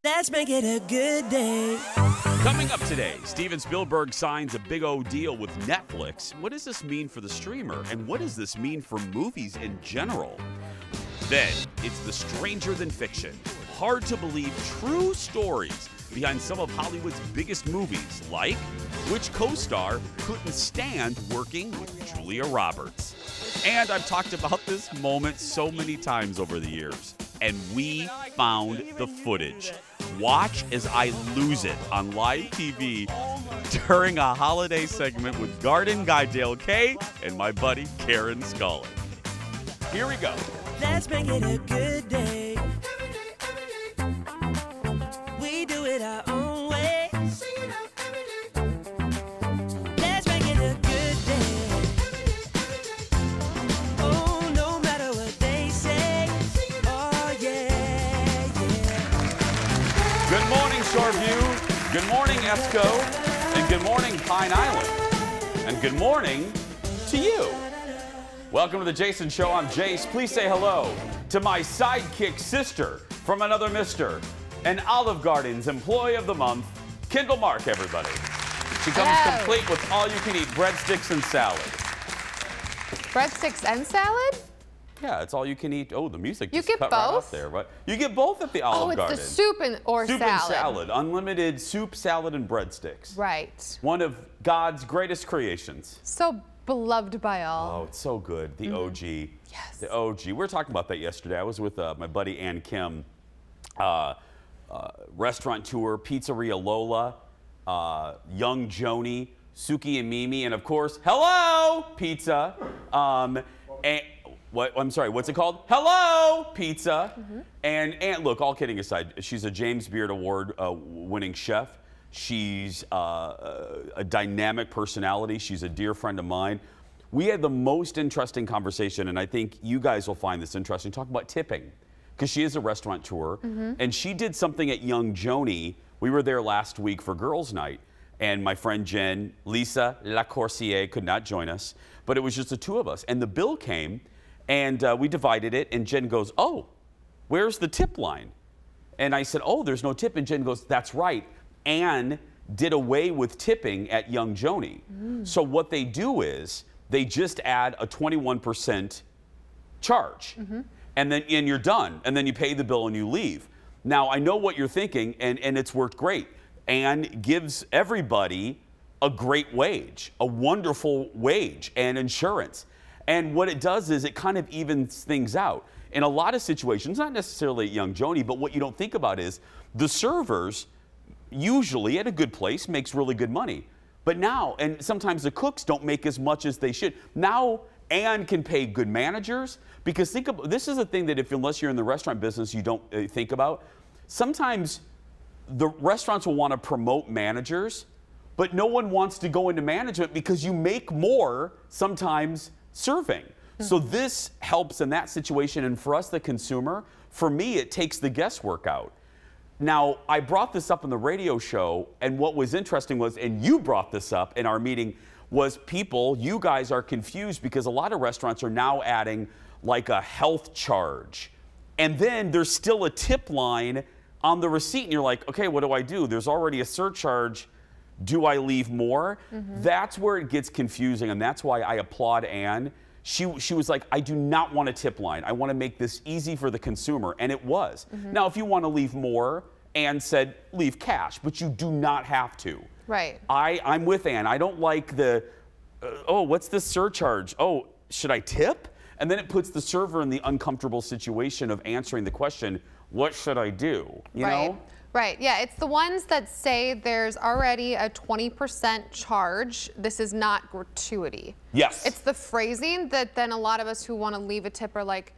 Let's make it a good day. Coming up today, Steven Spielberg signs a big O deal with Netflix. What does this mean for the streamer? And what does this mean for movies in general? Then, it's the stranger than fiction. Hard to believe true stories behind some of Hollywood's biggest movies, like which co-star couldn't stand working with Julia Roberts. And I've talked about this moment so many times over the years. And we found the footage. Watch as I lose it on live TV during a holiday segment with Garden Guy Dale K and my buddy Karen Scully. Here we go. Let's make it a good day. We do it our own way. Let's make it a good day. Oh, no matter what they say. Oh, yeah, yeah. Good morning, Shoreview. Good morning, ESCO. And good morning, Pine Island. And good morning to you. Welcome to the Jason Show. I'm Jace. Please say hello to my sidekick sister from another mister, an Olive Garden's Employee of the Month, Kendall Mark, everybody. She comes complete with all-you-can-eat breadsticks and salad. Breadsticks and salad? Yeah, it's all you can eat. Oh, the music You just get cut right both? off there. But you get both at the Olive Garden. Oh, it's the soup and Soup salad. and salad. Unlimited soup, salad, and breadsticks. Right. One of God's greatest creations. So beloved by all. Oh, it's so good. The OG. Yes. The OG. We were talking about that yesterday. I was with my buddy Ann Kim, restaurateur, Pizzeria Lola, Young Joni, Suki and Mimi, and of course, Hello Pizza. And I'm sorry, what's it called? Hello Pizza. And look, all kidding aside, she's a James Beard Award winning chef. She's a dynamic personality. She's a dear friend of mine. We had the most interesting conversation, and I think you guys will find this interesting. Talk about tipping, because she is a restaurateur, and she did something at Young Joni. We were there last week for Girls' Night, and my friend Jen, Lisa Lacourcier could not join us, but it was just the two of us. And the bill came, and we divided it, and Jen goes, "Oh, where's the tip line?" And I said, "Oh, there's no tip." And Jen goes, "That's right. Anne did away with tipping at Young Joni." So what they do is they just add a 21% charge, and you're done, and then you pay the bill and you leave. Now I know what you're thinking, and it's worked great. Anne gives everybody a great wage, a wonderful wage and insurance. And what it does is it kind of evens things out. In a lot of situations, not necessarily at Young Joni, but what you don't think about is the servers usually at a good place makes really good money. But now, and sometimes the cooks don't make as much as they should. Now, Anne can pay good managers, because think about, this is a thing that unless you're in the restaurant business, you don't think about. Sometimes the restaurants will want to promote managers, but no one wants to go into management because you make more sometimes serving. So this helps in that situation, and for us, the consumer, for me, it takes the guesswork out. Now, I brought this up in the radio show, and what was interesting was, and you brought this up in our meeting, was you guys are confused because a lot of restaurants are now adding like a health charge. And then there's still a tip line on the receipt, and you're like, okay, what do I do? There's already a surcharge. Do I leave more? That's where it gets confusing, and that's why I applaud Anne. She was like, I do not want a tip line. I want to make this easy for the consumer, and it was. Now, if you want to leave more, Anne said leave cash, but you do not have to. Right. I'm with Anne. I don't like the, oh, what's this surcharge? Oh, should I tip? And then it puts the server in the uncomfortable situation of answering the question, what should I do? You know? Right, yeah, it's the ones that say there's already a 20% charge. This is not gratuity. Yes. It's the phrasing that then a lot of us who want to leave a tip are like,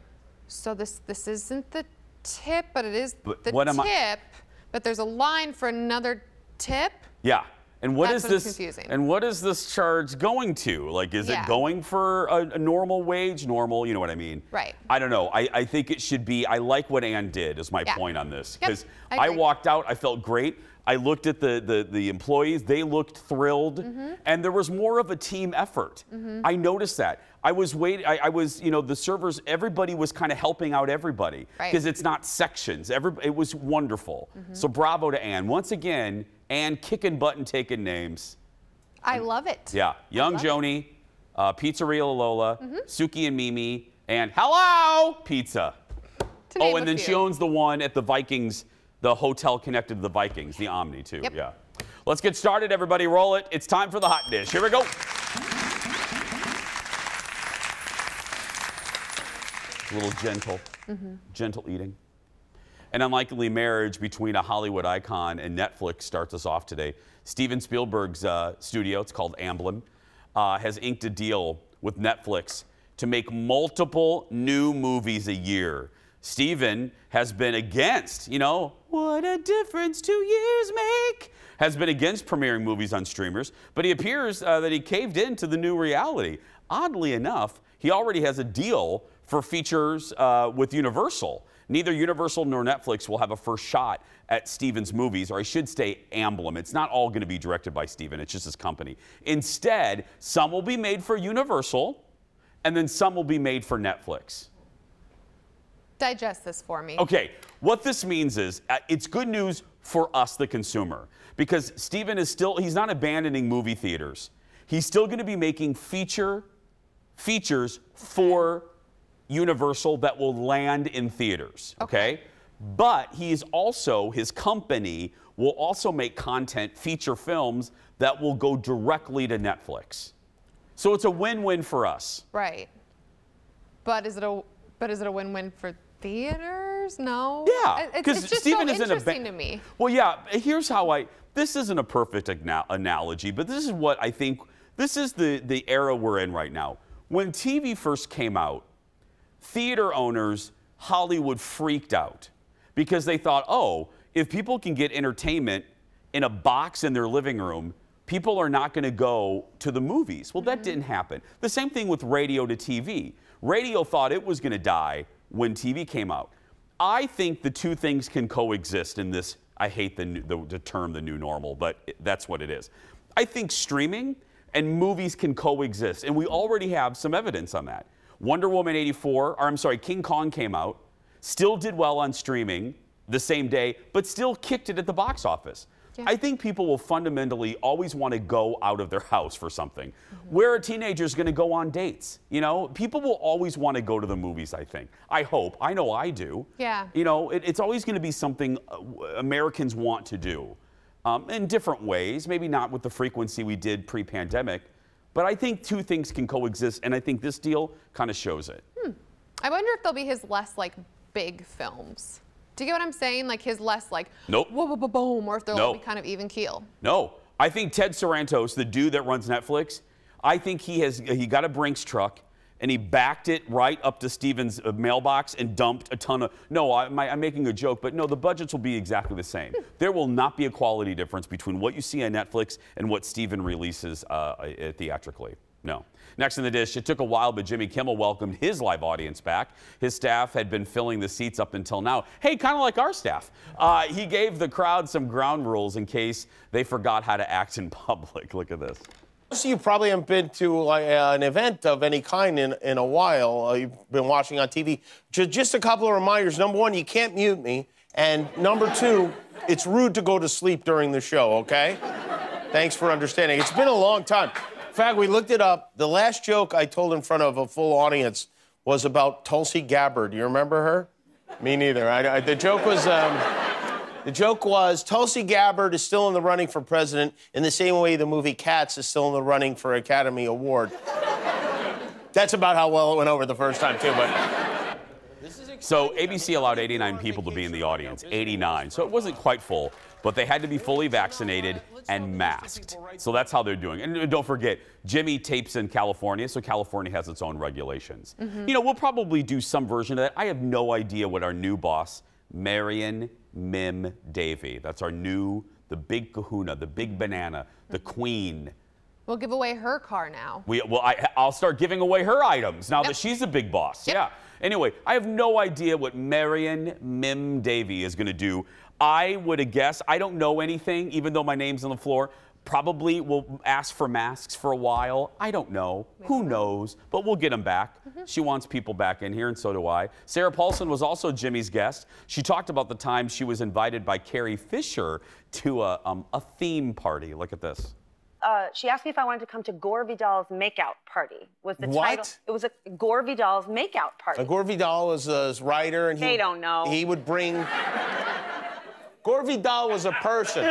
so this isn't the tip, but it is the tip, but there's a line for another tip. Yeah. And what That's is this? Confusing. And what is this charge going to? Like, is it going for a normal wage? Normal, you know what I mean? Right. I don't know. I think it should be. I like what Anne did. Is my point on this, because I walked out. I felt great. I looked at the employees. They looked thrilled. And there was more of a team effort. I noticed that. I was waiting. I was, you know, the servers, everybody was kind of helping out everybody. Because it's not sections. It was wonderful. So bravo to Ann. Once again, Ann kicking butt and taking names. I love it. Yeah. Young Joni, Pizzeria Lola, Suki and Mimi, and Hello Pizza. Oh, and then she owns the one at the Vikings, the hotel connected to the Vikings, the Omni, too. Yep. Yeah. Let's get started, everybody. Roll it. It's time for the hot dish. Here we go. A little gentle eating. An unlikely marriage between a Hollywood icon and Netflix starts us off today. Steven Spielberg's studio, it's called Amblin, has inked a deal with Netflix to make multiple new movies a year. Steven has been against, you know, what a difference 2 years make, has been against premiering movies on streamers, but he appears that he caved into the new reality. Oddly enough, he already has a deal for features with Universal. Neither Universal nor Netflix will have a first shot at Steven's movies, or I should say Amblin. It's not all going to be directed by Steven, it's just his company. Instead, some will be made for Universal, and then some will be made for Netflix. Digest this for me. Okay, what this means is it's good news for us, the consumer, because Steven is still, he's not abandoning movie theaters. He's still going to be making features for Universal that will land in theaters, okay? But he's also, his company will also make content, feature films that will go directly to Netflix. So it's a win-win for us. Right. But is it a win-win for theaters? No. Yeah, because it's just Steven so isn't interesting to me. Well, yeah. Here's how this isn't a perfect analogy, but this is what I think. This is the era we're in right now. When TV first came out, theater owners, Hollywood freaked out because they thought, oh, if people can get entertainment in a box in their living room, people are not going to go to the movies. Well, that didn't happen. The same thing with radio to TV. Radio thought it was going to die when TV came out. I think the two things can coexist in this. I hate the term the new normal, but that's what it is. I think streaming and movies can coexist, and we already have some evidence on that. Wonder Woman 84, or I'm sorry, King Kong came out, still did well on streaming the same day, but still kicked it at the box office. Yeah. I think people will fundamentally always want to go out of their house for something. Where a teenager is going to go on dates, you know? People will always want to go to the movies, I think. I hope. I know I do. Yeah. You know, it's always going to be something Americans want to do in different ways, maybe not with the frequency we did pre-pandemic, but I think two things can coexist, and I think this deal kind of shows it. I wonder if they'll be his less, like, big films. Do you get what I'm saying? Like his less like, nope, whoa, whoa, whoa, boom, or if they'll all be kind of even keel. No, I think Ted Sarantos, the dude that runs Netflix, I think he got a Brinks truck and he backed it right up to Steven's mailbox and dumped a ton of, no, I'm making a joke, but no, the budgets will be exactly the same. There will not be a quality difference between what you see on Netflix and what Steven releases theatrically. No. Next in the dish, it took a while, but Jimmy Kimmel welcomed his live audience back. His staff had been filling the seats up until now. Hey, kind of like our staff. He gave the crowd some ground rules in case they forgot how to act in public. Look at this. So you probably haven't been to an event of any kind in a while. You've been watching on TV. Just a couple of reminders. Number one, you can't mute me. And number two, it's rude to go to sleep during the show, okay? Thanks for understanding. It's been a long time. In fact, we looked it up. The last joke I told in front of a full audience was about Tulsi Gabbard. Do you remember her? Me neither. The joke was Tulsi Gabbard is still in the running for president in the same way the movie Cats is still in the running for Academy Award. That's about how well it went over the first time, too. But so ABC allowed 89 people to be in the audience, 89. So it wasn't quite full, but they had to be fully vaccinated and masked. So that's how they're doing. And don't forget, Jimmy tapes in California, so California has its own regulations. You know, we'll probably do some version of that. I have no idea what our new boss, Marion Mim Davey, that's our new, the big kahuna, the big banana, the queen. We'll give away her car now. I'll start giving away her items now that she's a big boss. Yeah. Anyway, I have no idea what Marion Mim Davey is going to do. I would have guessed. I don't know anything, even though my name's on the floor. Probably will ask for masks for a while. I don't know. Who knows? But we'll get them back. She wants people back in here, and so do I. Sarah Paulson was also Jimmy's guest. She talked about the time she was invited by Carrie Fisher to a theme party. Look at this. She asked me if I wanted to come to Gore Vidal's makeout party. Was the What? title? It was a Gore Vidal's makeout party. Gore Vidal was a writer, and They don't know. He would bring. Gore Vidal was a person,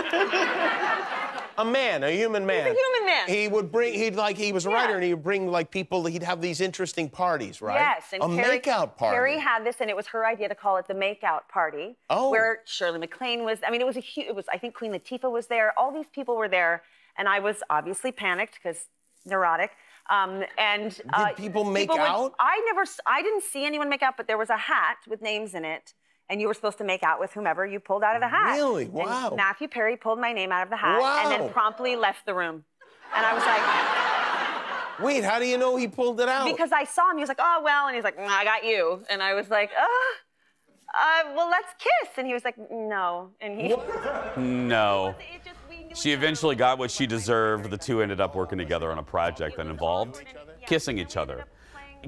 a man, a human man. He's a human man. He would bring. He was a writer, and he would bring like people. He'd have these interesting parties, right? Yes, and a makeout party. Carrie had this, and it was her idea to call it the makeout party. Oh. Where Shirley MacLaine was. I mean, it was I think Queen Latifah was there. All these people were there, and I was obviously panicked because neurotic. Did people make out? I didn't see anyone make out, but there was a hat with names in it. And you were supposed to make out with whomever you pulled out of the hat. Really? Wow. And Matthew Perry pulled my name out of the hat and Wow. then promptly left the room. And I was like, Wait, how do you know he pulled it out? because I saw him, he was like, oh, well, and he's like, I got you. And I was like, well, let's kiss. And he was like, no. And he. No. It just, we knew She each other eventually was got what she deserved. The two ended up working together on a project that involved kissing each other.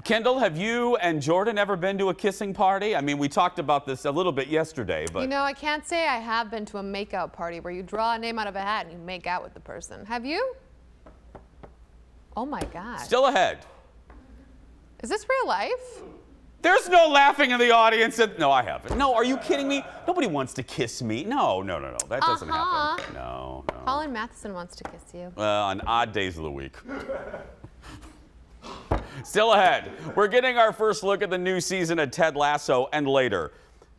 Kendall, have you and Jordan ever been to a kissing party? I mean, we talked about this a little bit yesterday, but... You know, I can't say I have been to a makeout party where you draw a name out of a hat and you make out with the person. Have you? Oh my God. Still ahead. Is this real life? There's no laughing in the audience. No, I haven't. No, are you kidding me? Nobody wants to kiss me. No. That doesn't happen. No. Colin Matheson wants to kiss you. On odd days of the week. Still ahead, we're getting our first look at the new season of Ted Lasso, and later,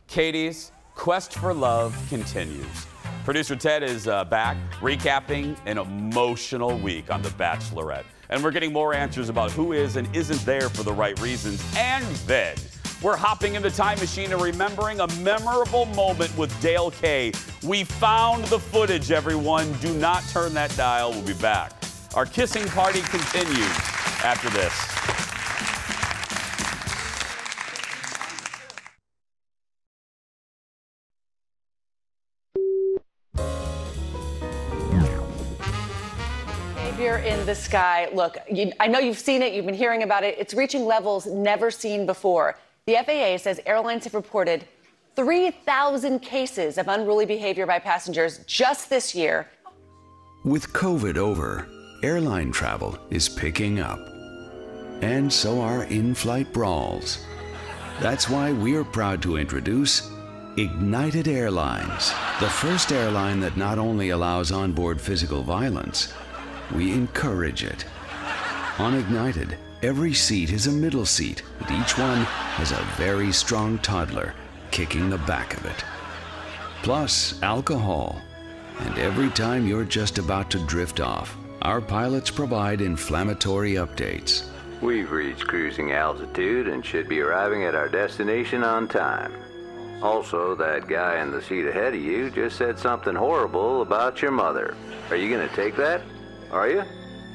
Katie's quest for love continues. Producer Ted is back, recapping an emotional week on The Bachelorette. And we're getting more answers about who is and isn't there for the right reasons. And then, we're hopping in the time machine and remembering a memorable moment with Dale Kaye. We found the footage, everyone. Do not turn that dial. We'll be back. Our kissing party continues after this. Behavior in the sky. Look, I know you've seen it, you've been hearing about it. It's reaching levels never seen before. The FAA says airlines have reported 3,000 cases of unruly behavior by passengers just this year. With COVID over, airline travel is picking up. And so are in-flight brawls. That's why we're proud to introduce United Airlines, the first airline that not only allows onboard physical violence, we encourage it. On Ignited, every seat is a middle seat, and each one has a very strong toddler kicking the back of it. Plus, alcohol. And every time you're just about to drift off, our pilots provide inflammatory updates. We've reached cruising altitude and should be arriving at our destination on time. Also, that guy in the seat ahead of you just said something horrible about your mother. Are you gonna take that? Are you?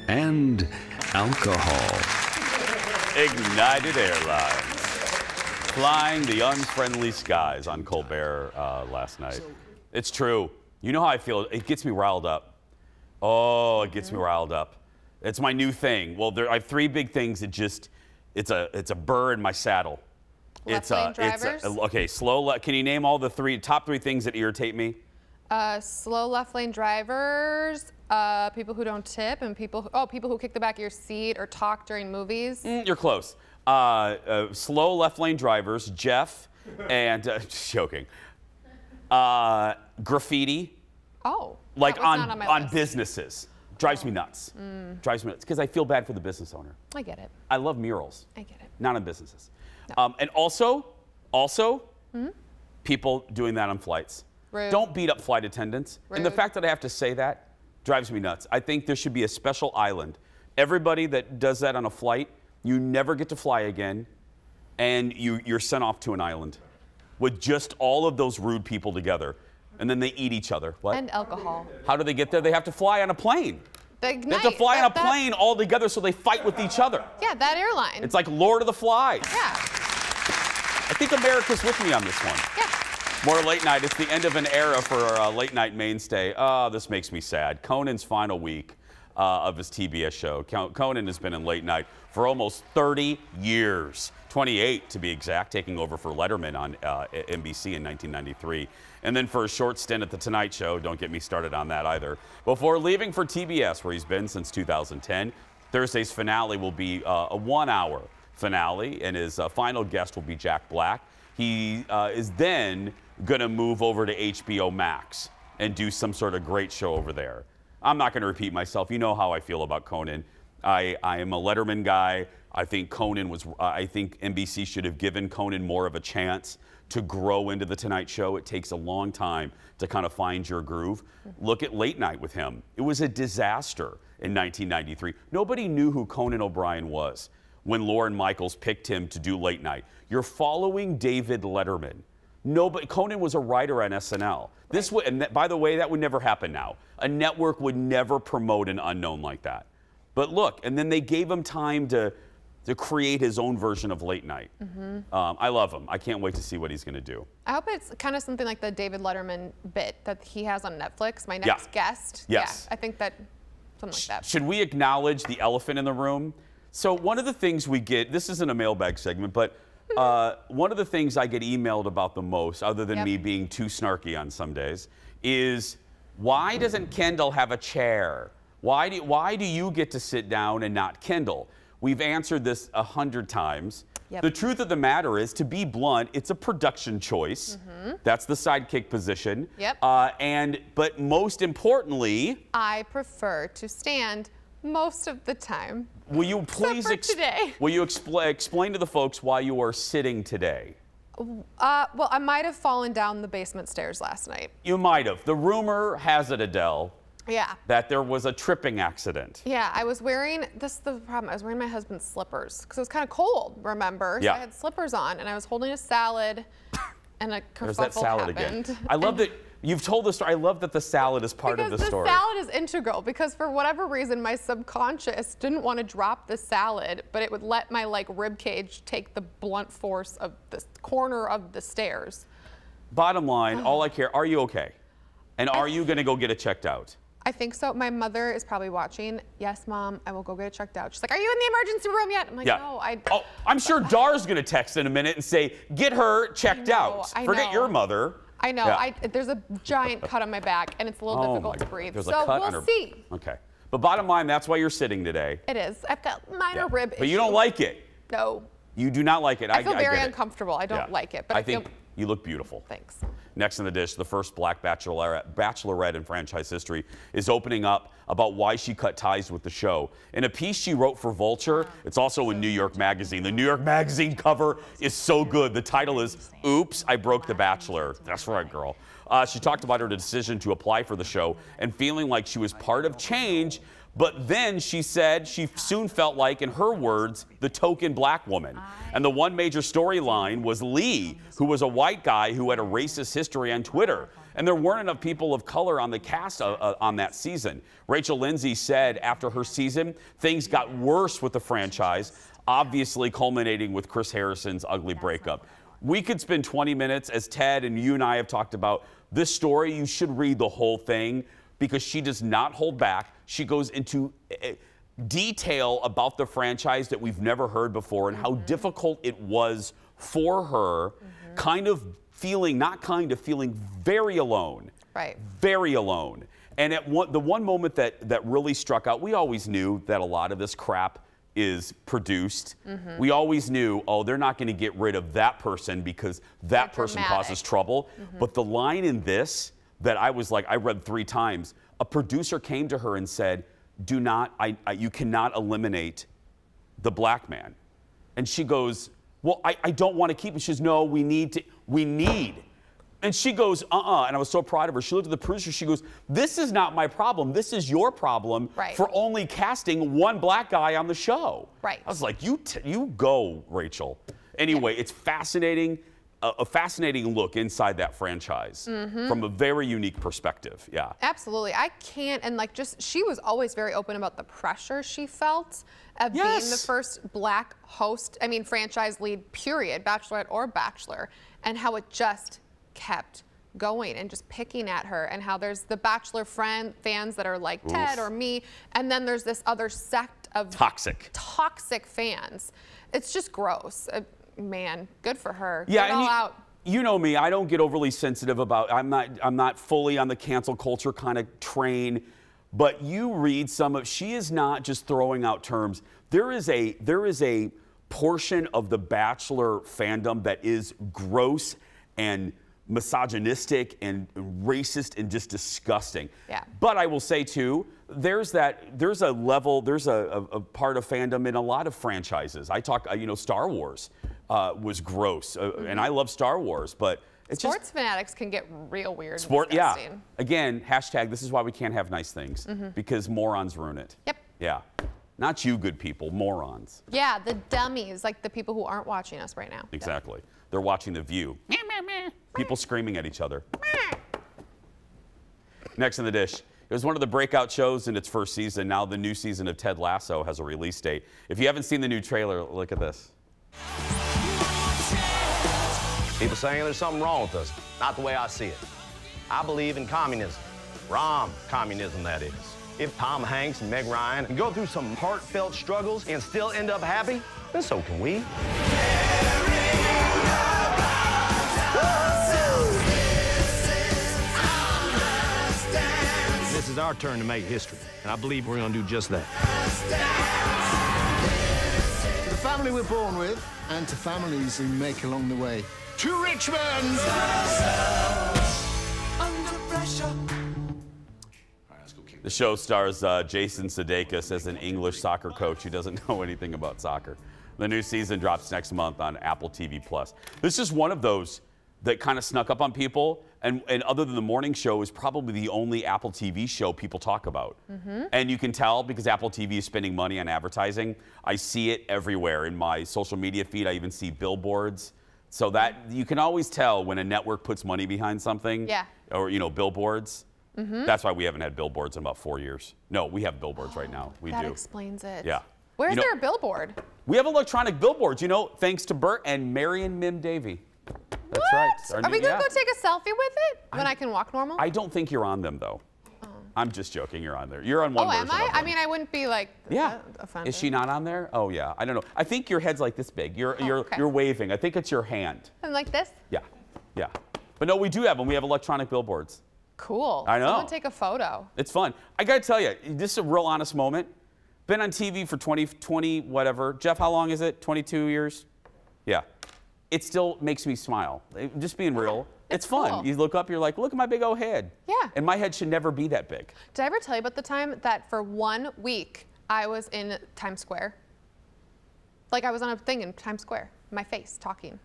And alcohol. Ignited Airlines. Flying the unfriendly skies on Colbert last night. It's true. You know how I feel. It gets me riled up. Oh, it gets me riled up. It's my new thing. Well, I have three big things that it's a burr in my saddle. Left lane drivers? Okay, can you name all the top three things that irritate me? Slow left lane drivers, people who don't tip, and people who kick the back of your seat or talk during movies. You're close. Slow left lane drivers, Jeff, and just joking. Graffiti. Oh, like that was not on my on list. businesses. Drives me nuts. Drives me nuts because I feel bad for the business owner. I get it. I love murals. I get it. Not on businesses. And also, people doing that on flights. Rude. Don't beat up flight attendants. And the Rude. fact that I have to say that drives me nuts. I think there should be a special island. Everybody that does that on a flight, you never get to fly again, and you're sent off to an island with just all of those rude people together. And then they eat each other. What? And alcohol. How do they get there? They have to fly on a plane. They They have to fly on a plane all together so they fight with each other. Yeah, that airline. It's like Lord of the Flies. Yeah. I think America's with me on this one. Yeah. More late night. It's the end of an era for a late night mainstay. This makes me sad. Conan's final week of his TBS show. Conan has been in late night for almost 30 years. 28 to be exact, taking over for Letterman on NBC in 1993. And then for a short stint at The Tonight Show, don't get me started on that either, before leaving for TBS, where he's been since 2010. Thursday's finale will be a 1-hour finale, and his final guest will be Jack Black. He is then going to move over to HBO Max and do some sort of great show over there. I'm not going to repeat myself. You know how I feel about Conan. I am a Letterman guy. I think Conan was, I think NBC should have given Conan more of a chance to grow into The Tonight Show. It takes a long time to kind of find your groove. Look at Late Night with him. It was a disaster in 1993. Nobody knew who Conan O'Brien was when Lorne Michaels picked him to do Late Night. You're following David Letterman. Nobody, Conan was a writer on SNL. This would, and by the way, that would never happen now. A network would never promote an unknown like that. But look, and then they gave him time to create his own version of Late Night. I love him. I can't wait to see what he's going to do. I hope it's kind of something like the David Letterman bit that he has on Netflix, My Next Guest. Yes. Yeah, I think that, something like that. Should we acknowledge the elephant in the room? So one of the things we get, this isn't a mailbag segment, but one of the things I get emailed about the most, other than me being too snarky on some days, is why doesn't Kendall have a chair? Why do you get to sit down and not Kendall? We've answered this 100 times. The truth of the matter is, to be blunt, it's a production choice. That's the sidekick position. But most importantly, I prefer to stand most of the time. Will you please will you explain to the folks why you are sitting today? Well, I might have fallen down the basement stairs last night. You might have. The rumor has it, Adele, that there was a tripping accident. Yeah, I was wearing, this is the problem, I was wearing my husband's slippers because it was kind of cold, remember? So I had slippers on and I was holding a salad and a kerfuffle There's that salad happened. again. I love that you've told the story. I love that the salad is part of the story. Because the salad is integral, because for whatever reason, my subconscious didn't want to drop the salad, but it would let my rib cage take the blunt force of the corner of the stairs. Bottom line, all I care, are you okay? And are you going to go get it checked out? I think so. My mother is probably watching. Yes, Mom, I will go get it checked out. She's like, are you in the emergency room yet? I'm like, no. Oh, I'm sure Dar's going to text in a minute and say, get her checked out. Forget your mother. I know. There's a giant cut on my back, and it's a little difficult to breathe. There's so a cut we'll see. Okay. But bottom line, that's why you're sitting today. It is. I've got minor rib issues. But you don't like it. No. You do not like it. I feel very get it. uncomfortable. I don't like it. But I think you look beautiful. Thanks. Next in the dish, the first black bachelorette in franchise history is opening up about why she cut ties with the show. In a piece she wrote for Vulture, it's also in New York Magazine. The New York Magazine cover is so good. The title is, Oops, I Broke the Bachelor. That's right, girl. She talked about her decision to apply for the show and feeling like she was part of change, but then she said she soon felt like, in her words, the token black woman. And the one major storyline was Lee, who was a white guy who had a racist history on Twitter. And there weren't enough people of color on the cast on that season. Rachel Lindsay said after her season, things got worse with the franchise, obviously culminating with Chris Harrison's ugly breakup. We could spend 20 minutes, as Ted and you and I have talked about, this story. You should read the whole thing because she does not hold back. She goes into detail about the franchise that we've never heard before and how difficult it was for her, feeling very alone. Right. Very alone. And at the one moment that really struck out, we always knew that a lot of this crap is produced. We always knew, oh, they're not going to get rid of that person because that person causes trouble. But the line in this that I was like, I read 3 times, a producer came to her and said, you cannot eliminate the black man. And she goes, well, I don't want to keep him. She goes, no, we need. And she goes, and I was so proud of her. She looked at the producer, she goes, this is not my problem. This is your problem for only casting one black guy on the show. Right. I was like, you go, Rachel. Anyway, it's fascinating. A fascinating look inside that franchise from a very unique perspective. Yeah. Absolutely. I can't, and she was always very open about the pressure she felt of being the first black host, franchise lead, period, Bachelorette or Bachelor, and how it just kept going and just picking at her, and how there's the Bachelor fans that are like Ted or me, and then there's this other sect of toxic fans. It's just gross. Man, good for her. Yeah, Get it all out. You know me, I don't get overly sensitive about, I'm not fully on the cancel culture kind of train, but you read some of, she is not just throwing out terms. There is a portion of the Bachelor fandom that is gross and misogynistic and racist and just disgusting. Yeah. But I will say too, there's a part of fandom in a lot of franchises. I talk, Star Wars was gross, and I love Star Wars, but it's Sports fanatics can get real weird. Yeah. Again, hashtag, this is why we can't have nice things, because morons ruin it. Yep. Yeah. Not you good people, morons. Yeah, the dummies, like the people who aren't watching us right now. Exactly. They're watching The View. People screaming at each other. Next in the dish. It was one of the breakout shows in its first season. Now the new season of Ted Lasso has a release date. If you haven't seen the new trailer, look at this. People saying there's something wrong with us. Not the way I see it. I believe in communism. Rom communism, that is. If Tom Hanks and Meg Ryan can go through some heartfelt struggles and still end up happy, then so can we. This is our turn to make history, and I believe we're going to do just that. To the family we're born with, and to families we make along the way. To Richmond! The show stars Jason Sudeikis as an English soccer coach who doesn't know anything about soccer. The new season drops next month on Apple TV+. This is one of those that kind of snuck up on people, and other than the morning show, is probably the only Apple TV show people talk about. And you can tell because Apple TV is spending money on advertising. I see it everywhere in my social media feed. I even see billboards. So that you can always tell when a network puts money behind something. Yeah. Or, billboards. That's why we haven't had billboards in about 4 years. No, we have billboards right now. We do. That explains it. Yeah. Where's there a billboard? We have electronic billboards, thanks to Bert and Marion Mim Davey. That's right. Are we going to go take a selfie with it when I can walk normal? I don't think you're on them, though. I'm just joking. You're on there. You're on one version am I? of them. I mean, I wouldn't be like offended. Is she not on there? Oh, yeah. I don't know. I think your head's like this big. You're waving. I think it's your hand. And like this? Yeah. Yeah. But no, we do have them. We have electronic billboards. Cool. I know. Someone take a photo. It's fun. I got to tell you, this is a real honest moment. Been on TV for 20, whatever. Jeff, how long is it? 22 years? Yeah. It still makes me smile. Just being real. It's fun. Cool. You look up, you're like, look at my big old head. Yeah. And my head should never be that big. Did I ever tell you about the time that for 1 week I was in Times Square? Like I was on a thing in Times Square, my face talking.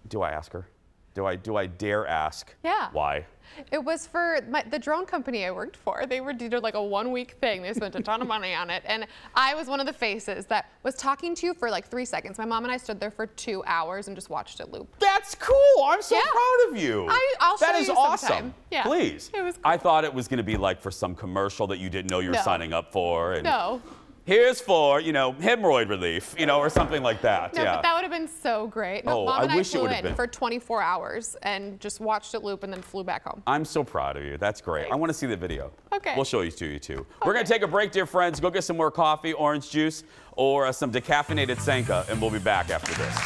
Do I ask her? Do I dare ask? Yeah. Why? It was for the drone company I worked for. They did like a 1 week thing. They spent a ton of money on it. And I was one of the faces that was talking to you for like 3 seconds. My mom and I stood there for 2 hours and just watched it loop. That's cool. I'm so proud of you. I'll show you That is awesome. sometime. Yeah. Please. It was cool. I thought it was going to be like for some commercial that you didn't know you were signing up for. And No. Here's for, hemorrhoid relief, or something like that. No, yeah. but that would have been so great. No, Mom and I wish it flew would have in been. for 24 hours and just watched it loop and then flew back home. I'm so proud of you. That's great. I want to see the video. Okay. We'll show you to you too. We're going to take a break, dear friends. Go get some more coffee, orange juice, or some decaffeinated Sanka, and we'll be back after this.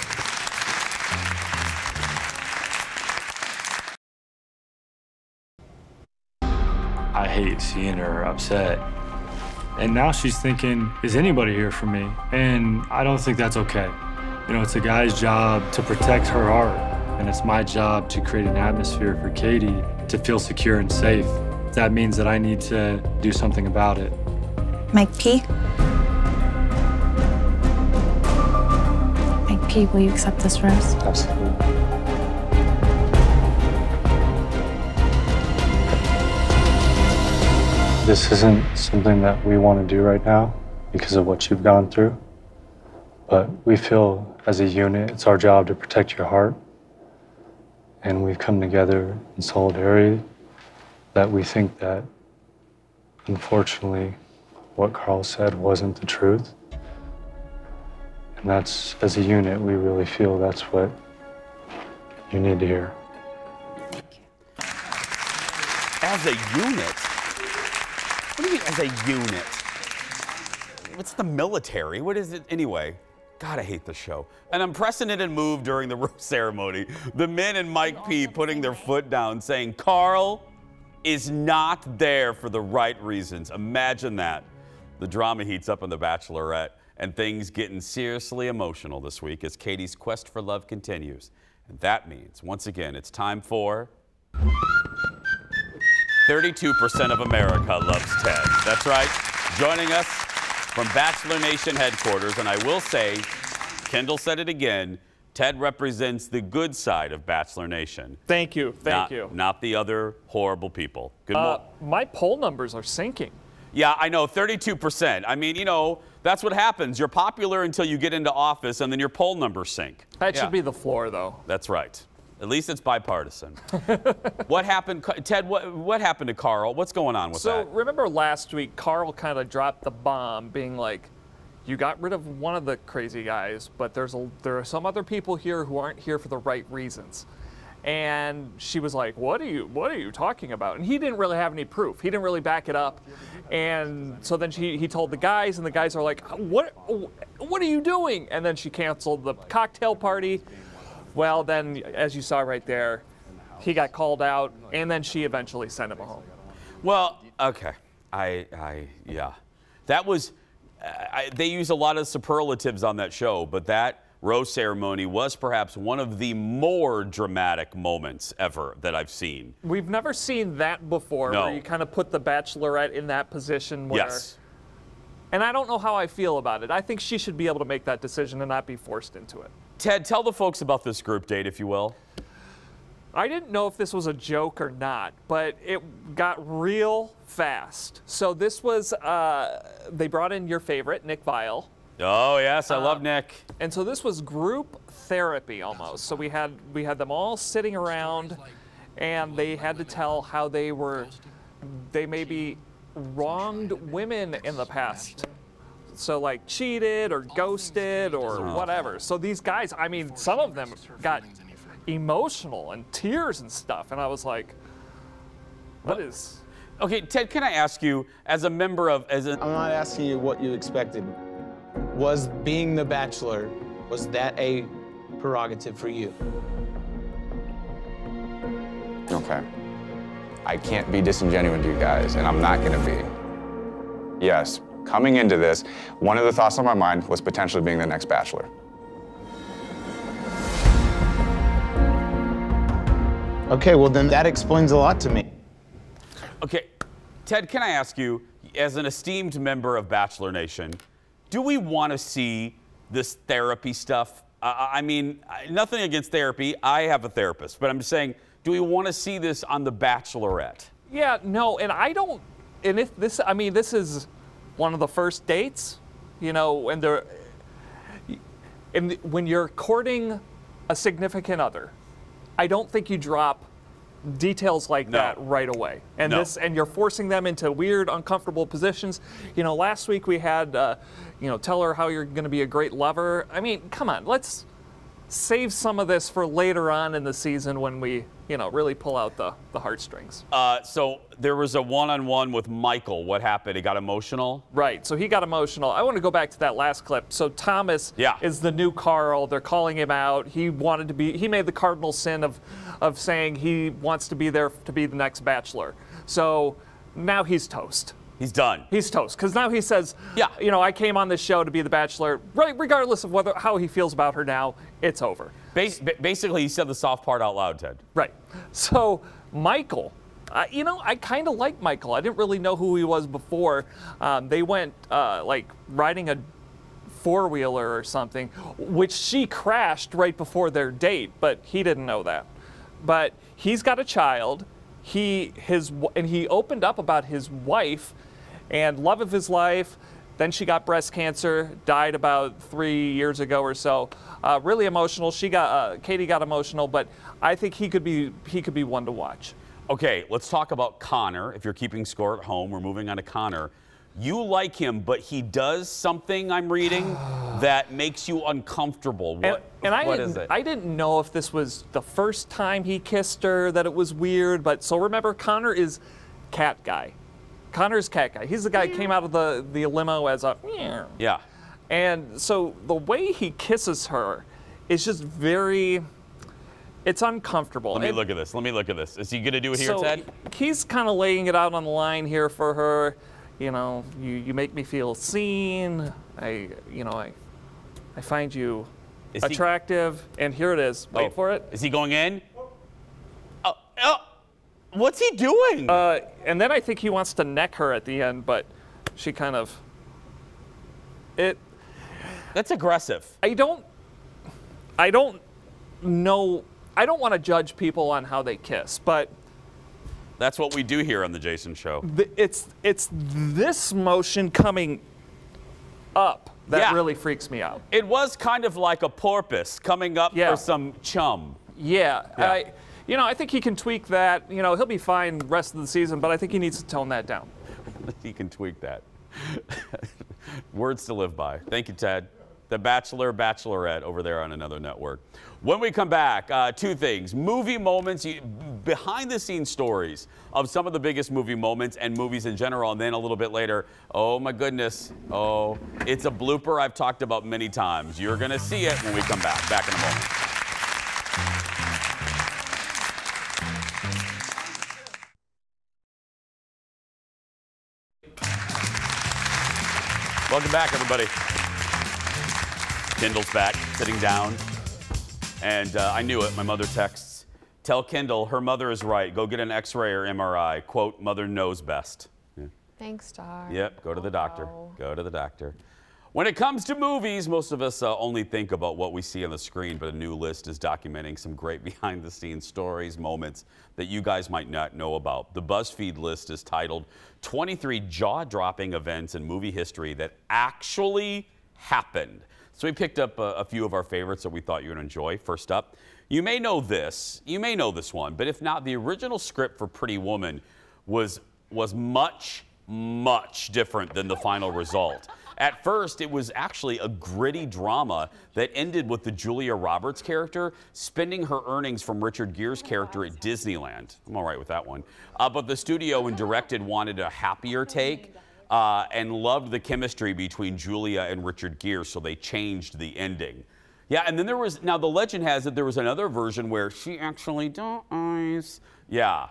I hate seeing her upset. And now she's thinking, is anybody here for me? And I don't think that's okay. It's a guy's job to protect her heart. And it's my job to create an atmosphere for Katie to feel secure and safe. That means that I need to do something about it. Mike P. Mike P, will you accept this rose? Absolutely. This isn't something that we want to do right now because of what you've gone through. But we feel as a unit, it's our job to protect your heart. And we've come together in solidarity that we think that, unfortunately, what Carl said wasn't the truth. And that's, as a unit, we really feel that's what you need to hear. As a unit? What do you mean as a unit? What's the military? What is it anyway? God, I hate the show. An unprecedented move during the rose ceremony. The men and Mike P putting their foot down saying Carl is not there for the right reasons. Imagine that. The drama heats up on The Bachelorette and things getting seriously emotional this week as Katie's quest for love continues. And that means, once again, it's time for 32% of America loves Ted. That's right. Joining us from Bachelor Nation headquarters, and I will say, Kendall said it again, Ted represents the good side of Bachelor Nation. Thank you, thank you. Not the other horrible people. Good morning. My poll numbers are sinking. Yeah, I know, 32%. I mean, you know, that's what happens. You're popular until you get into office, and then your poll numbers sink. That should be the floor, though. That's right. At least it's bipartisan. What happened, Ted, what happened to Carl? What's going on with that? So remember last week, Carl kind of dropped the bomb, being like, you got rid of one of the crazy guys, but there are some other people here who aren't here for the right reasons. And she was like, what are you talking about? And he didn't really have any proof. He didn't really back it up. And so then he told the guys, and the guys are like, what are you doing? And then she canceled the cocktail party. Well, then, as you saw right there, he got called out, and then she eventually sent him home. Well, okay. Yeah. That was, they use a lot of superlatives on that show, but that rose ceremony was perhaps one of the more dramatic moments ever that I've seen. We've never seen that before, No. where you kind of put the Bachelorette in that position where... Yes. And I don't know how I feel about it. I think she should be able to make that decision and not be forced into it. Ted, tell the folks about this group date, if you will. I didn't know if this was a joke or not, but it got real fast. So this was, they brought in your favorite, Nick Viall. Oh, yes, I love Nick. And so this was group therapy almost. So we had them all sitting around, and they had to tell how they maybe wronged women in the past. So like cheated or ghosted or whatever. So these guys, I mean, some of them got emotional and tears and stuff. And I was like, what is... Okay, Ted, can I ask you, as a member of... I'm not asking you what you expected. Was being the Bachelor, was that a prerogative for you? Okay. I can't be disingenuous to you guys, and I'm not gonna be. Yes, coming into this, one of the thoughts on my mind was potentially being the next Bachelor. Okay, well then that explains a lot to me. Okay, Ted, can I ask you, as an esteemed member of Bachelor Nation, do we want to see this therapy stuff? I mean, nothing against therapy. I have a therapist, but I'm just saying, do we want to see this on The Bachelorette? Yeah, no, and I don't, and if this, I mean, this is one of the first dates, you know, and when you're courting a significant other, I don't think you drop details like that right away. And and you're forcing them into weird, uncomfortable positions. You know, last week we had, you know, tell her how you're going to be a great lover. I mean, come on, let's save some of this for later on in the season when we, you know, really pull out the heartstrings. So there was a one-on-one with Michael. What happened? He got emotional? Right, so he got emotional. I want to go back to that last clip. So Thomas is the new Carl. They're calling him out. He made the cardinal sin of saying he wants to be there to be the next Bachelor. So now he's toast. He's done. He's toast, because now he says, you know, I came on this show to be the Bachelor. Right, regardless of how he feels about her now, it's over. Basically, he said the soft part out loud, Ted. Right. So Michael, you know, I kind of like Michael. I didn't really know who he was before. They went like riding a four-wheeler or something, which she crashed right before their date, but he didn't know that. But he's got a child. And he opened up about his wife and love of his life. Then she got breast cancer, died about 3 years ago or so. Really emotional. Katie got emotional, but I think he could be one to watch. Okay, let's talk about Connor. If you're keeping score at home, we're moving on to Connor. You like him, but he does something, I'm reading, that makes you uncomfortable. What is it? I didn't know if this was the first time he kissed her, that it was weird. But so remember, Connor is cat guy. Connor's cat guy. He's the guy who came out of the limo as a meow. Yeah. And so the way he kisses her is just very, it's uncomfortable. Let me look at this. Let me look at this. Is he going to do it here, So Ted? he's kind of laying it out on the line here for her. You know, you make me feel seen. I find you attractive. And here it is. Wait for it. Is he going in? What's he doing? And then I think he wants to neck her at the end, but she kind of. That's aggressive. I don't know. I don't want to judge people on how they kiss, but that's what we do here on the Jason Show. It's this motion coming up that really freaks me out. It was kind of like a porpoise coming up for some chum. Yeah. I think he can tweak that. He'll be fine the rest of the season, but I think he needs to tone that down. He can tweak that. Words to live by. Thank you, Ted. The Bachelor, Bachelorette over there on another network. When we come back, two things. Movie moments, behind-the-scenes stories of some of the biggest movie moments and movies in general. And then a little bit later, oh my goodness, it's a blooper I've talked about many times. You're going to see it when we come back. Back in a moment. Welcome back, everybody. Kendall's back, sitting down. And I knew it. My mother texts, tell Kendall her mother is right. Go get an x-ray or MRI. Quote, mother knows best. Yeah. Thanks, Star. Yep, go to the doctor. Go to the doctor. When it comes to movies, most of us only think about what we see on the screen, but a new list is documenting some great behind-the-scenes stories, moments that you guys might not know about. The BuzzFeed list is titled 23 Jaw-Dropping Events in Movie History That Actually Happened. So we picked up a few of our favorites that we thought you would enjoy. First up, you may know this one, but if not, the original script for Pretty Woman was much, much different than the final result. At first, it was actually a gritty drama that ended with the Julia Roberts character spending her earnings from Richard Gere's character at Disneyland. I'm all right with that one. But the studio and directed wanted a happier take and loved the chemistry between Julia and Richard Gere, so they changed the ending. Yeah, and then now the legend has it there was another version where she actually dies. Yeah.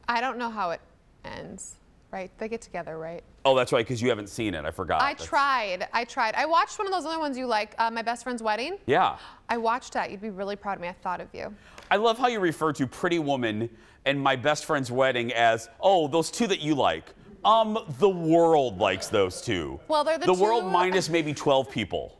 I don't know how it ends, right? They get together, right? Oh, that's right, because you haven't seen it. I forgot. I tried. I watched one of those other ones you like, My Best Friend's Wedding. Yeah. I watched that. You'd be really proud of me. I thought of you. I love how you refer to Pretty Woman and My Best Friend's Wedding as, oh, those two that you like. The world likes those two. Well, they're the world minus maybe 12 people.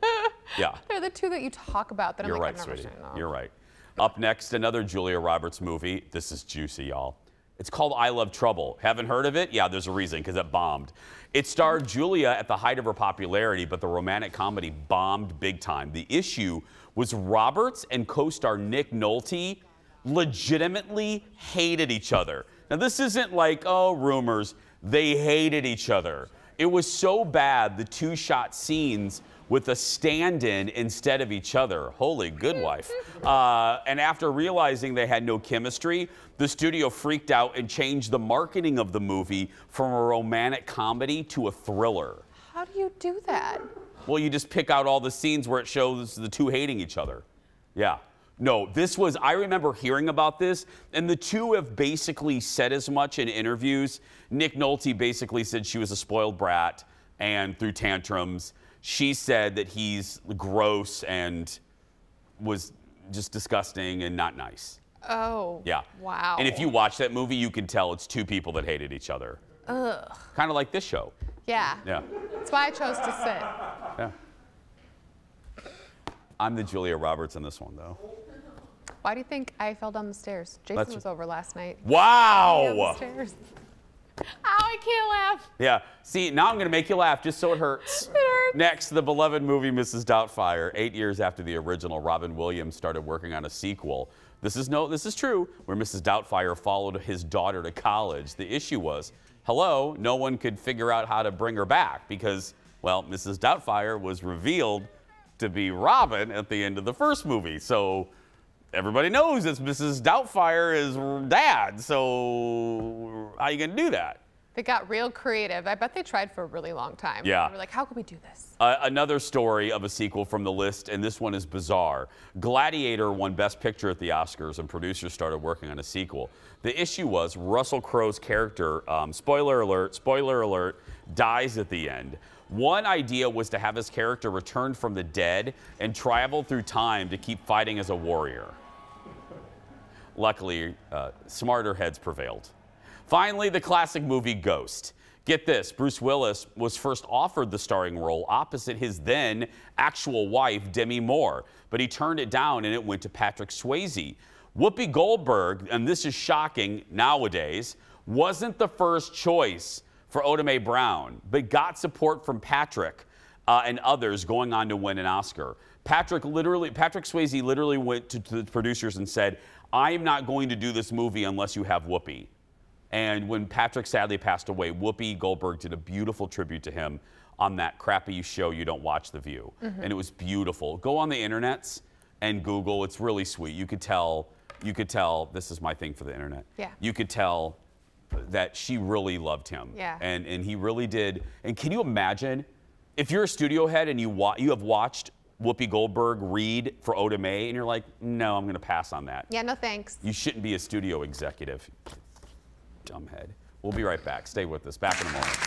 Yeah. They're the two that you talk about. That You're I'm like, right, I've never sweetie. seen them. You're right. Up next, another Julia Roberts movie. This is juicy, y'all. It's called I Love Trouble. Haven't heard of it? Yeah, there's a reason, because it bombed. It starred Julia at the height of her popularity, but the romantic comedy bombed big time. The issue was Roberts and co-star Nick Nolte legitimately hated each other. Now, this isn't like, oh, rumors. They hated each other. It was so bad, the two shot scenes with a stand-in instead of each other. Holy good wife. And after realizing they had no chemistry, the studio freaked out and changed the marketing of the movie from a romantic comedy to a thriller. How do you do that? Well, you just pick out all the scenes where it shows the two hating each other. Yeah. No, I remember hearing about this, and the two have basically said as much in interviews. Nick Nolte basically said she was a spoiled brat and threw tantrums. She said that he's gross and was just disgusting and not nice. Oh. Yeah. Wow. And if you watch that movie, you can tell it's two people that hated each other. Ugh. Kind of like this show. Yeah. Yeah. That's why I chose to sit. Yeah. I'm the Julia Roberts in this one, though. Why do you think I fell down the stairs? Jason was over last night. Wow. Down the stairs. Ow, I can't laugh. Yeah. See, now I'm going to make you laugh just so it hurts. It hurts. Next, the beloved movie Mrs. Doubtfire. 8 years after the original, Robin Williams started working on a sequel. This is true, where Mrs. Doubtfire followed his daughter to college. The issue was, no one could figure out how to bring her back because, well, Mrs. Doubtfire was revealed to be Robin at the end of the first movie. So everybody knows it's Mrs. Doubtfire is dad. So how are you going to do that? They got real creative. I bet they tried for a really long time. Yeah. They were like, how can we do this? Another story of a sequel from the list, and this one is bizarre. Gladiator won Best Picture at the Oscars, and producers started working on a sequel. The issue was Russell Crowe's character, spoiler alert, dies at the end. One idea was to have his character return from the dead and travel through time to keep fighting as a warrior. Luckily, smarter heads prevailed. Finally, the classic movie Ghost. Get this, Bruce Willis was first offered the starring role opposite his then actual wife, Demi Moore, but he turned it down and it went to Patrick Swayze. Whoopi Goldberg, and this is shocking nowadays, wasn't the first choice for Oda Mae Brown, but got support from Patrick and others, going on to win an Oscar. Patrick Swayze literally went to the producers and said, I am not going to do this movie unless you have Whoopi. And when Patrick sadly passed away, Whoopi Goldberg did a beautiful tribute to him on that crappy show You Don't Watch The View. And it was beautiful. Go on the internets and Google. It's really sweet. You could tell, this is my thing for the internet. Yeah. You could tell that she really loved him. Yeah. And he really did. And can you imagine if you're a studio head and you have watched Whoopi Goldberg read for Oda Mae and you're like, no, I'm going to pass on that. Yeah, no thanks. You shouldn't be a studio executive. Dumbhead. We'll be right back. Stay with us. Back in a moment.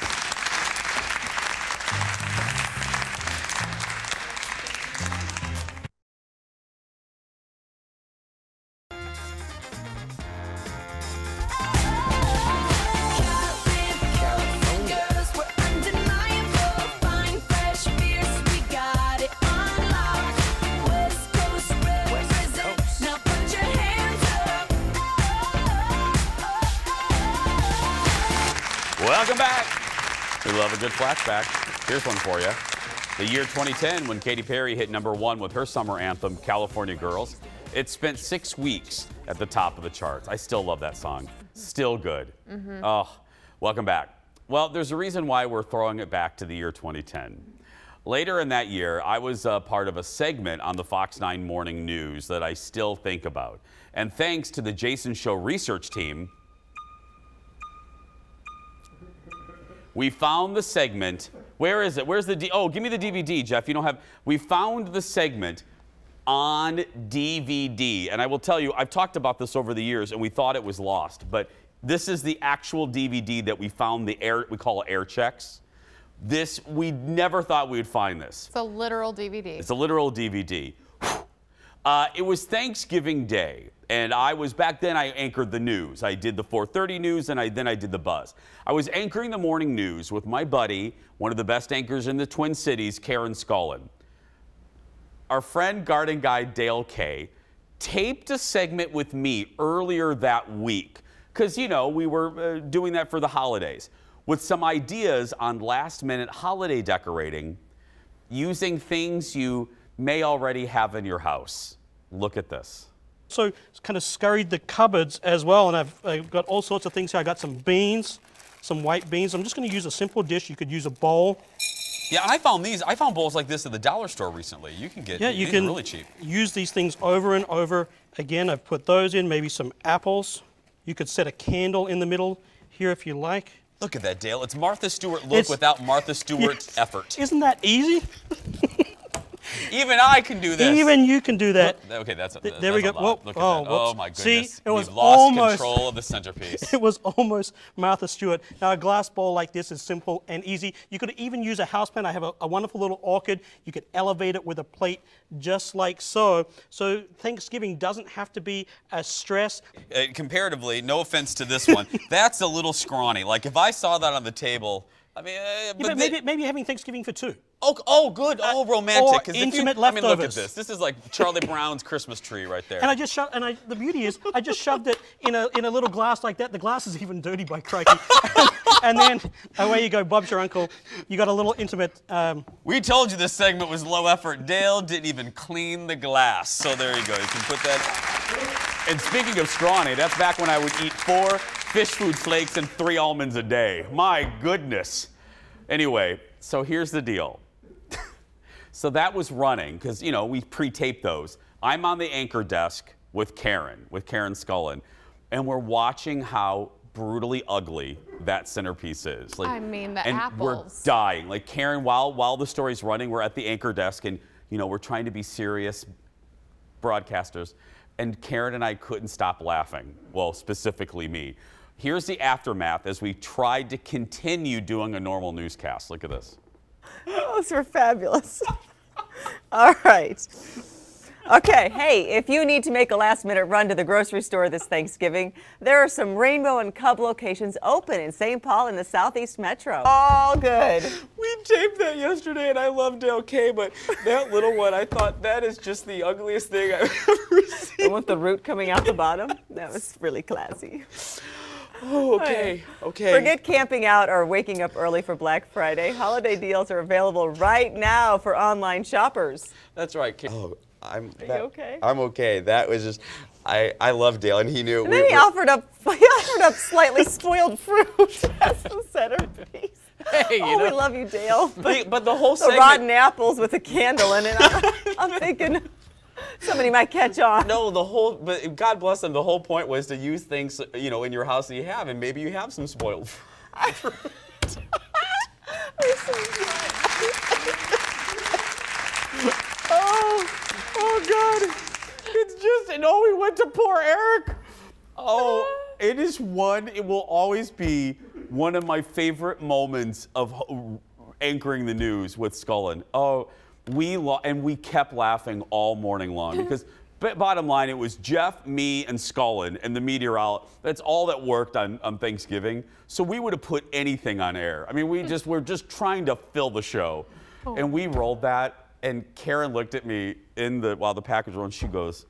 Welcome back. We love a good flashback. Here's one for you. The year 2010, when Katy Perry hit #1 with her summer anthem, California Girls. It spent 6 weeks at the top of the charts. I still love that song. Still good. Oh, welcome back. Well, there's a reason why we're throwing it back to the year 2010. Later in that year, I was part of a segment on the Fox 9 Morning News that I still think about. And thanks to the Jason Show research team, we found the segment. Where is it? Where's the oh, give me the DVD, Jeff. You don't have. We found the segment on DVD. And I will tell you, I've talked about this over the years, and we thought it was lost. But this is the actual DVD that we found, we call it air checks. This, we never thought we would find this. It's a literal DVD. It's a literal DVD. It was Thanksgiving Day, and back then I anchored the news. I did the 4:30 news, and then I did the buzz. I was anchoring the morning news with my buddy, one of the best anchors in the Twin Cities, Karen Scullin. Our friend garden guy Dale Kay taped a segment with me earlier that week, because, you know, we were doing that for the holidays, with some ideas on last-minute holiday decorating using things you may already have in your house. Look at this. So kind of scurried the cupboards as well, and I've got all sorts of things here. I got some beans, some white beans. I'm just going to use a simple dish. You could use a bowl. Yeah, I found these. I found bowls like this at the dollar store recently. You can get these are really cheap. Use these things over and over again. I've put those in, maybe some apples. You could set a candle in the middle here if you like. Look at that, Dale. It's Martha Stewart look without Martha Stewart's effort. Isn't that easy? Even I can do this. Even you can do that. Look, okay, that's there we go. Look at that. Oh my goodness. See, it was We've lost almost control of the centerpiece. It was almost Martha Stewart. Now a glass bowl like this is simple and easy. You could even use a houseplant. I have a wonderful little orchid. You could elevate it with a plate just like so. So Thanksgiving doesn't have to be a stress. Comparatively, no offense to this one, that's a little scrawny. Like if I saw that on the table, I mean, but maybe having Thanksgiving for two. Oh, good. Oh, romantic. Or intimate leftovers. I mean, look at this. This is like Charlie Brown's Christmas tree right there. And I just shoved, the beauty is, I just shoved it in a little glass like that. The glass is even dirty by crikey. And then away you go. Bob's your uncle. You got a little intimate. We told you this segment was low effort. Dale didn't even clean the glass. So there you go. You can put that. And speaking of scrawny, that's back when I would eat 4 fish food flakes and 3 almonds a day. My goodness. Anyway, so here's the deal. So that was running, because, you know, we pre-taped those. I'm on the anchor desk with Karen Scullin, and we're watching how brutally ugly that centerpiece is. Like, I mean, the and apples. we're dying. Like Karen, while the story's running, we're at the anchor desk, and we're trying to be serious broadcasters, and Karen and I couldn't stop laughing. Well, specifically me. Here's the aftermath as we tried to continue doing a normal newscast. Look at this. Those were fabulous. All right. Okay, hey, if you need to make a last-minute run to the grocery store this Thanksgiving, there are some Rainbow and Cub locations open in St. Paul in the Southeast Metro. All good. We taped that yesterday, and I love Dale K, but that little one, I thought that is just the ugliest thing I've ever seen. The one with the root coming out the bottom? That was really classy. Oh, okay, okay. Forget camping out or waking up early for Black Friday. Holiday deals are available right now for online shoppers. That's right. Oh, Are you okay? I'm okay. That was just, I love Dale, and he knew. And then he offered up slightly spoiled fruit as the centerpiece. Hey, we love you, Dale. But the whole the segment. rotten apples with a candle in it. I'm thinking somebody might catch on. No, but God bless them. The whole point was to use things, in your house that you have, and maybe you have some spoiled fruit. Oh, God. It's just, we went to poor Eric. Oh, it will always be one of my favorite moments of anchoring the news with Scullin. Oh, we kept laughing all morning long because bottom line, it was Jeff, me, and Scullin and the meteorologist. That's all that worked on Thanksgiving. So we would have put anything on air. I mean, we're just trying to fill the show. Oh. And we rolled that, and Karen looked at me while the package rolled, and she goes,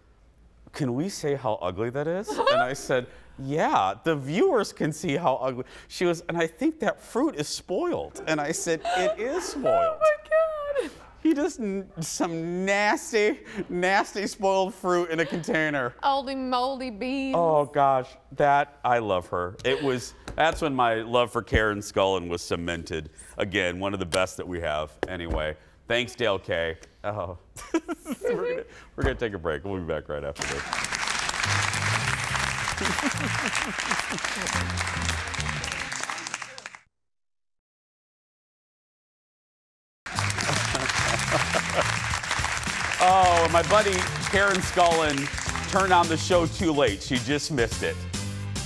"Can we say how ugly that is?" And I said, "Yeah, the viewers can see how ugly." She goes, "And I think that fruit is spoiled." And I said, "It is spoiled." Oh my God. He just some nasty, nasty spoiled fruit in a container. Oldie moldy beans. Oh gosh, I love her. That's when my love for Karen Scullin was cemented. Again, one of the best that we have. Anyway, thanks Dale K. Oh, we're gonna take a break. We'll be back right after this. Oh, my buddy Karen Scullin turned on the show too late. She just missed it.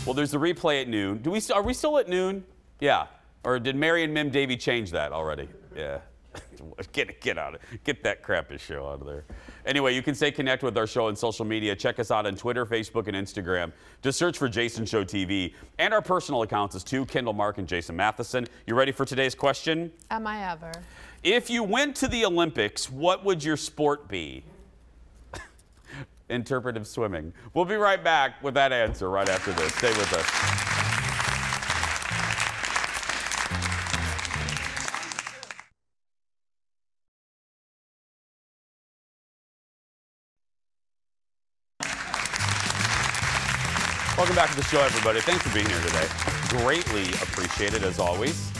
Well, there's a replay at noon. Are we still at noon? Yeah. Or did Mary and Mim Davey change that already? Yeah. Get out of it. Get that crappy show out of there. Anyway, you can stay connected with our show on social media. Check us out on Twitter, Facebook, and Instagram. Just search for Jason Show TV. And our personal accounts is too, Kendall Mark and Jason Matheson. You ready for today's question? Am I ever? If you went to the Olympics, what would your sport be? Interpretive swimming. We'll be right back with that answer right after this. Stay with us. Welcome back to the show, everybody. Thanks for being here today. Greatly appreciated, as always.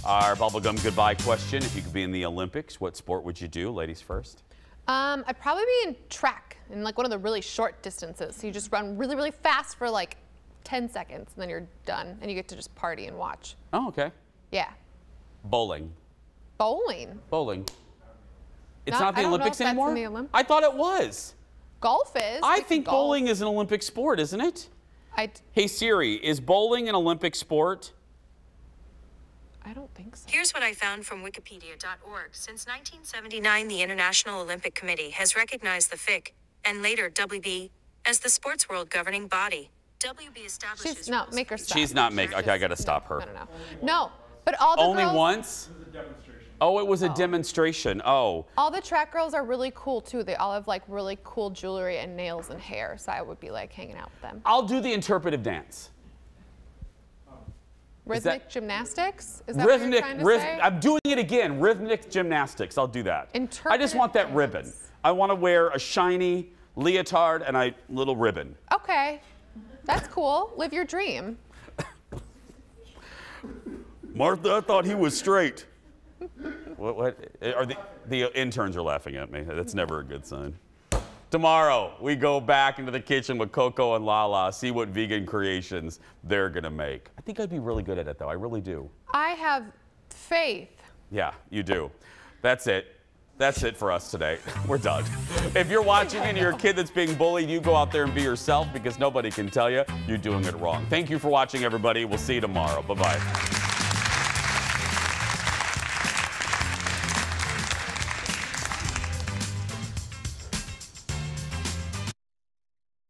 Our bubblegum goodbye question. If you could be in the Olympics, what sport would you do? Ladies first. I'd probably be in track, in like one of the really short distances. So you just run really, really fast for like 10 seconds, and then you're done, and you get to just party and watch. Oh, okay. Yeah. Bowling. Bowling? Bowling. It's not the I don't know Olympics if that's anymore? in the Olympics. I thought it was. Golf is. I think bowling is an Olympic sport, isn't it? Hey Siri, is bowling an Olympic sport? I don't think so. Here's what I found from Wikipedia.org. Since 1979, the International Olympic Committee has recognized the FIC, and later WB, as the sports world governing body. WB establishes No, make her stop. She's not making. Okay, I got to stop her. No, but all the Only girls, once? Oh, it was a demonstration. Oh. all the track girls are really cool too. They all have like really cool jewelry and nails and hair. So I would be like hanging out with them. I'll do the interpretive dance. Rhythmic gymnastics? Is that what you're trying to say? I'm doing it again. Rhythmic gymnastics. I'll do that. I just want that ribbon. I want to wear a shiny leotard and a little ribbon. Okay, that's cool. Live your dream. Martha, I thought he was straight. What? Are the interns are laughing at me. That's never a good sign. Tomorrow, we go back into the kitchen with Coco and Lala, see what vegan creations they're going to make. I think I'd be really good at it, though. I really do. I have faith. Yeah, you do. That's it. That's it for us today. We're done. If you're watching and you're a kid that's being bullied, you go out there and be yourself because nobody can tell you you're doing it wrong. Thank you for watching, everybody. We'll see you tomorrow. Bye-bye.